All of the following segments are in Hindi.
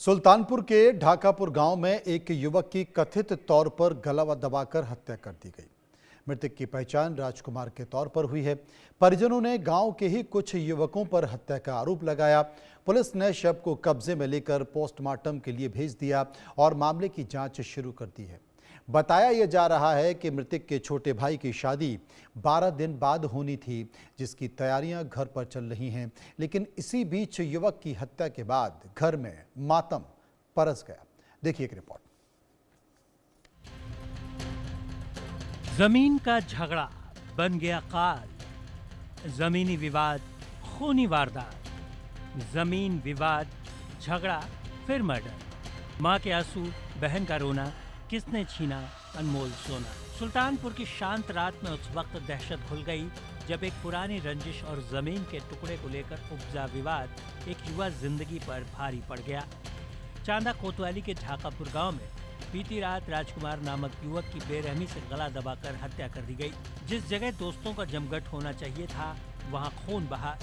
सुल्तानपुर के ढाकापुर गांव में एक युवक की कथित तौर पर गला दबाकर हत्या कर दी गई। मृतक की पहचान राजकुमार के तौर पर हुई है। परिजनों ने गांव के ही कुछ युवकों पर हत्या का आरोप लगाया। पुलिस ने शव को कब्जे में लेकर पोस्टमार्टम के लिए भेज दिया और मामले की जांच शुरू कर दी है। बताया यह जा रहा है कि मृतक के छोटे भाई की शादी 12 दिन बाद होनी थी, जिसकी तैयारियां घर पर चल रही हैं। लेकिन इसी बीच युवक की हत्या के बाद घर में मातम परस गया। देखिए एक रिपोर्ट। जमीन का झगड़ा बन गया काल। जमीनी विवाद, खूनी वारदात, जमीन विवाद, झगड़ा, फिर मर्डर। मां के आंसू, बहन का रोना, किसने छीना अनमोल सोना। सुल्तानपुर की शांत रात में उस वक्त दहशत घुल गई जब एक पुरानी रंजिश और जमीन के टुकड़े को लेकर उपजा विवाद एक युवा जिंदगी पर भारी पड़ गया। चांदा कोतवाली के ढाकापुर गांव में बीती रात राजकुमार नामक युवक की बेरहमी से गला दबाकर हत्या कर दी गई। जिस जगह दोस्तों का जमघट होना चाहिए था, वहां खून बहा।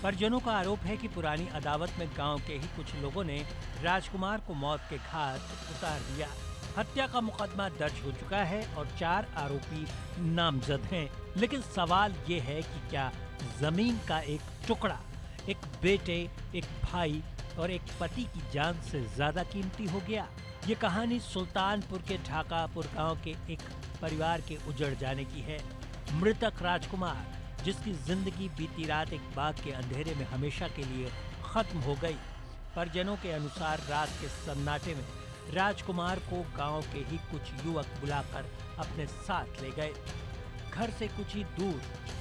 परिजनों का आरोप है कि पुरानी अदावत में गांव के ही कुछ लोगों ने राजकुमार को मौत के घाट उतार दिया। हत्या का मुकदमा दर्ज हो चुका है और 4 आरोपी नामजद हैं। लेकिन सवाल ये है कि क्या जमीन का एक टुकड़ा एक बेटे, एक भाई और एक पति की जान से ज्यादा कीमती हो गया? ये कहानी सुल्तानपुर के ढाकापुर गांव के एक परिवार के उजड़ जाने की है। मृतक राजकुमार, जिसकी जिंदगी बीती रात एक बाग के अंधेरे में हमेशा के लिए खत्म हो गई। परिजनों के अनुसार रात के सन्नाटे में राजकुमार को गांव के ही कुछ युवक बुलाकर अपने साथ ले गए। घर से कुछ ही दूर,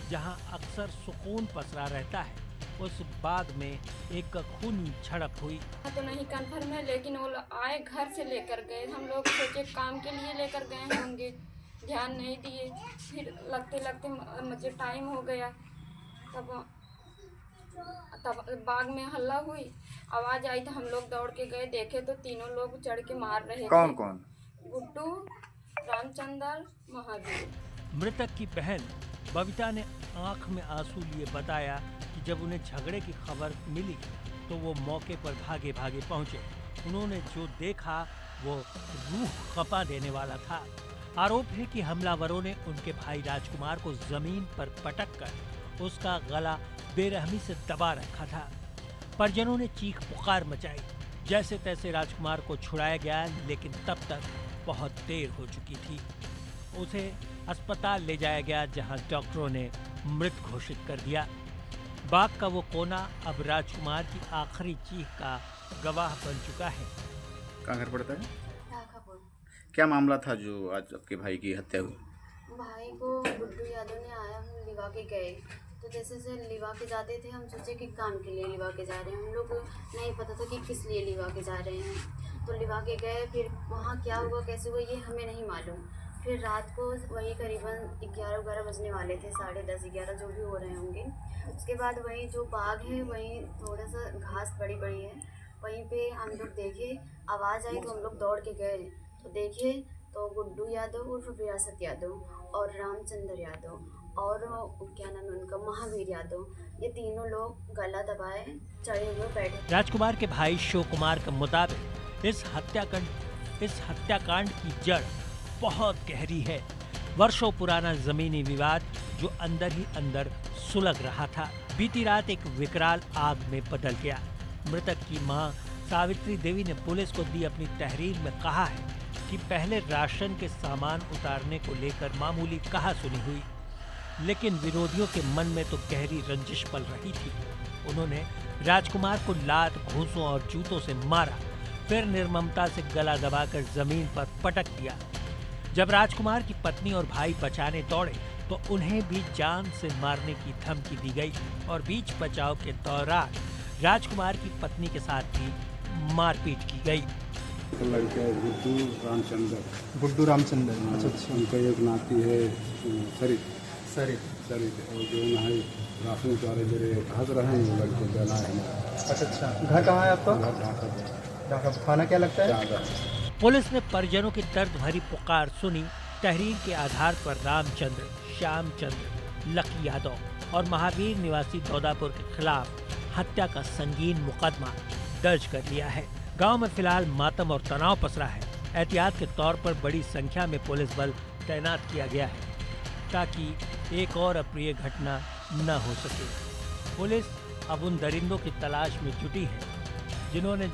जहां अक्सर सुकून पसरा रहता है, उस बाग में एक खूनी झड़प हुई। तो नहीं कंफर्म है, लेकिन वो आए, घर से लेकर गए। हम लोग सोचे काम के लिए लेकर गए होंगे, ध्यान नहीं दिए। फिर लगते लगते मुझे टाइम हो गया। तब बाग में हल्ला हुई, आवाज आई तो हम लोग दौड़ के गए। देखे तो तीनों लोग चढ़ के मार रहे थे। कौन कौन? गुड्डू, रामचंद्र, महावीर। मृतक की बहन बबीता ने आंख में आंसू लिए बताया कि जब उन्हें झगड़े की खबर मिली तो वो मौके पर भागे भागे पहुंचे। उन्होंने जो देखा वो रूह खपा देने वाला था। आरोप है कि हमलावरों ने उनके भाई राजकुमार को जमीन पर पटक कर उसका गला बेरहमी से दबा रखा था। परिजनों ने चीख पुकार मचाई। जैसे तैसे राजकुमार को छुड़ाया गया, लेकिन तब तक बहुत देर हो चुकी थी। उसे अस्पताल ले जाया गया, जहां डॉक्टरों ने मृत घोषित कर दिया। बाग का वो कोना अब राजकुमार की आखिरी चीख का गवाह बन चुका है। कहाँ घर पड़ता है? ढाकापुर। क्या मामला था जो आज आपके भाई की हत्या हुई? भाई को गुड्डू यादव ने आया, हम लिवा के गए। तो जैसे लिवा के जाते थे, हम सोचे कि काम के लिए लिवा के जा रहे हैं। हम लोग नहीं पता था कि किस लिए लिवा के जा रहे हैं। तो लिवा के गए, फिर वहाँ क्या हुआ कैसे हुआ ये हमें नहीं मालूम। फिर रात को वही करीबन 11-12 बजने वाले थे, 10:30-11 जो भी हो रहे होंगे। उसके बाद वहीं जो बाग है, वहीं थोड़ा सा घास बड़ी बड़ी है, वहीं पे हम लोग देखे, आवाज़ आई तो हम लोग दौड़ के गए। तो देखे तो गुड्डू यादव उर्फ विरासत यादव और रामचंद्र यादव और क्या नाम है उनका, महावीर यादव, ये तीनों लोग गला दबाए चढ़े हुए बैठे। राजकुमार के भाई शिव कुमार के मुताबिक इस हत्याकांड की जड़ बहुत गहरी है। वर्षों पुराना जमीनी विवाद जो अंदर ही अंदर सुलग रहा था, बीती रात एक विकराल आग में बदल गया। मृतक की मां सावित्री देवी ने पुलिस को दी अपनी तहरीर में कहा है कि पहले राशन के सामान उतारने को लेकर मामूली कहासुनी हुई, लेकिन विरोधियों के मन में तो गहरी रंजिश पल रही थी। उन्होंने राजकुमार को लात, घूंसों और जूतों से मारा, फिर निर्ममता से गला दबाकर जमीन पर पटक दिया। जब राजकुमार की पत्नी और भाई बचाने दौड़े तो उन्हें भी जान से मारने की धमकी दी गई और बीच बचाव के दौरान राजकुमार की पत्नी के साथ भी मारपीट की गई। लड़के गुड्डू रामचंद्र, अच्छा, उनका एक नाती है सरित, और जो है राशन चारे मेरे हंस रहे हैं लड़के देना है। अच्छा, घर कहाँ है आपका? ढाका। खाना क्या लगता है? पुलिस ने परिजनों की दर्द भरी पुकार सुनी। तहरीर के आधार पर रामचंद्र, श्यामचंद्र, लकी यादव और महावीर निवासी दौदापुर के खिलाफ हत्या का संगीन मुकदमा दर्ज कर लिया है। गांव में फिलहाल मातम और तनाव पसरा है। एहतियात के तौर पर बड़ी संख्या में पुलिस बल तैनात किया गया है ताकि एक और अप्रिय घटना न हो सके। पुलिस अब उन दरिंदों की तलाश में जुटी है जिन्होंने